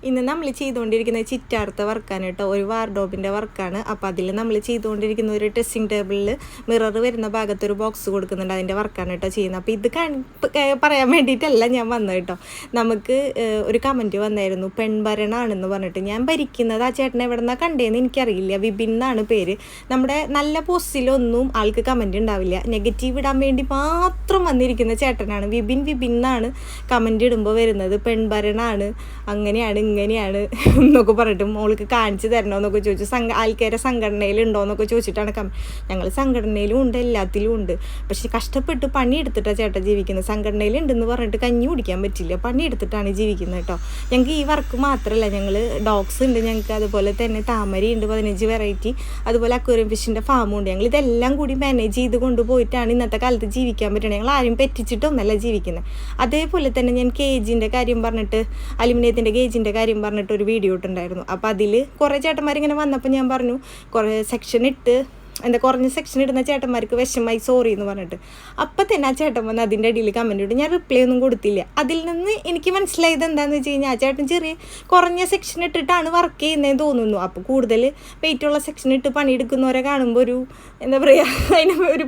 ഇന്ന് നമ്മൾ ചെയ്തുകൊണ്ടിരിക്കുന്നത് ചിറ്റാർത്ത വർക്കാണ് കേട്ടോ, ഒരു വാർഡ്രോബിൻ്റെ വർക്കാണ്. അപ്പോൾ അതിൽ നമ്മൾ ചെയ്തുകൊണ്ടിരിക്കുന്ന ഒരു ഡ്രസ്സിങ് ടേബിളിൽ മിറർ വരുന്ന ഭാഗത്ത് ഒരു ബോക്സ് കൊടുക്കുന്നുണ്ട്, അതിൻ്റെ വർക്കാണ് കേട്ടോ ചെയ്യുന്നത്. അപ്പോൾ ഇത് പറയാൻ വേണ്ടിയിട്ടല്ല ഞാൻ വന്നത് കേട്ടോ. നമുക്ക് ഒരു കമൻറ്റ് വന്നായിരുന്നു, പെൺഭരണാണെന്ന് പറഞ്ഞിട്ട്. ഞാൻ ഭരിക്കുന്നത് ആ ചേട്ടനെ എവിടെ നിന്നാണ് കണ്ടതെന്ന് എനിക്കറിയില്ല. വിപിൻ എന്നാണ് പേര്. നമ്മുടെ നല്ല പോസ്റ്റിലൊന്നും ആൾക്ക് കമൻറ്റ് ഉണ്ടാവില്ല, നെഗറ്റീവ് ഇടാൻ വേണ്ടി മാത്രം വന്നിരിക്കുന്ന ചേട്ടനാണ് വിപിൻ. വിപിൻ എന്നാണ് കമൻറ്റ് ഇടുമ്പോൾ വരുന്നത്, പെൺഭരണാണ്, അങ്ങനെയാണ് ഇങ്ങനെയാണ് എന്നൊക്കെ പറഞ്ഞിട്ട് മോൾക്ക് കാണിച്ചു തരണമെന്നൊക്കെ ചോദിച്ചു. ആൾക്കാരെ സംഘടനയിലുണ്ടോയെന്നൊക്കെ ചോദിച്ചിട്ടാണ് ഞങ്ങൾ സംഘടനയിലും ഉണ്ട്, എല്ലാത്തിലും ഉണ്ട്. പക്ഷെ കഷ്ടപ്പെട്ട് പണിയെടുത്തിട്ടാണ് ചേട്ടൻ ജീവിക്കുന്നത്. സംഘടനയിലുണ്ടെന്ന് പറഞ്ഞിട്ട് കഞ്ഞി കുടിക്കാൻ പറ്റില്ല, പണിയെടുത്തിട്ടാണ് ജീവിക്കുന്നത് കേട്ടോ. ഞങ്ങൾക്ക് ഈ വർക്ക് മാത്രമല്ല, ഞങ്ങൾ ഡോഗ്സ് ഉണ്ട് ഞങ്ങൾക്ക്, അതുപോലെ തന്നെ താമരയുണ്ട് 15 വെറൈറ്റി, അതുപോലെ അക്വേറിയം ഫിഷിൻ്റെ ഫാമും ഉണ്ട്. ഞങ്ങൾ ഇതെല്ലാം കൂടി മാനേജ് ചെയ്ത് കൊണ്ടുപോയിട്ടാണ് ഇന്നത്തെ കാലത്ത് ജീവിക്കാൻ പറ്റുന്നത്. ഞങ്ങൾ ആരും പെറ്റിച്ചിട്ടൊന്നല്ല ജീവിക്കുന്നത്. അതേപോലെ തന്നെ ഞാൻ കേജിൻ്റെ കാര്യം പറഞ്ഞിട്ട്, അലുമിനിയത്തിൻ്റെ കേജിൻ്റെ കാര്യം പറഞ്ഞിട്ട് ഒരു വീഡിയോ ഇട്ടുണ്ടായിരുന്നു. അപ്പോൾ അതിൽ കുറേ ചേട്ടന്മാരിങ്ങനെ വന്നപ്പോൾ ഞാൻ പറഞ്ഞു, കുറേ സെക്ഷൻ ഇട്ട് കുറഞ്ഞ സെക്ഷൻ ഇടുന്ന ചേട്ടന്മാർക്ക് വിഷമായി സോറി എന്ന് പറഞ്ഞിട്ട്. അപ്പം തന്നെ ആ ചേട്ടൻ വന്ന് അതിൻ്റെ അടിയിൽ കമൻറ്റ് ഇട്ട്. ഞാൻ റിപ്ലൈ ഒന്നും കൊടുത്തില്ല. അതിൽ നിന്ന് എനിക്ക് മനസ്സിലായത് എന്താണെന്ന് വെച്ച് കഴിഞ്ഞാൽ, ആ ചേട്ടൻ കുറഞ്ഞ സെക്ഷൻ ഇട്ടിട്ടാണ് വർക്ക് ചെയ്യുന്നതെന്ന് തോന്നുന്നു. അപ്പോൾ കൂടുതൽ വെയിറ്റുള്ള സെക്ഷൻ ഇട്ട് പണിയെടുക്കുന്നവരെ കാണുമ്പോൾ ഒരു എന്താ പറയുക, അതിന് ഒരു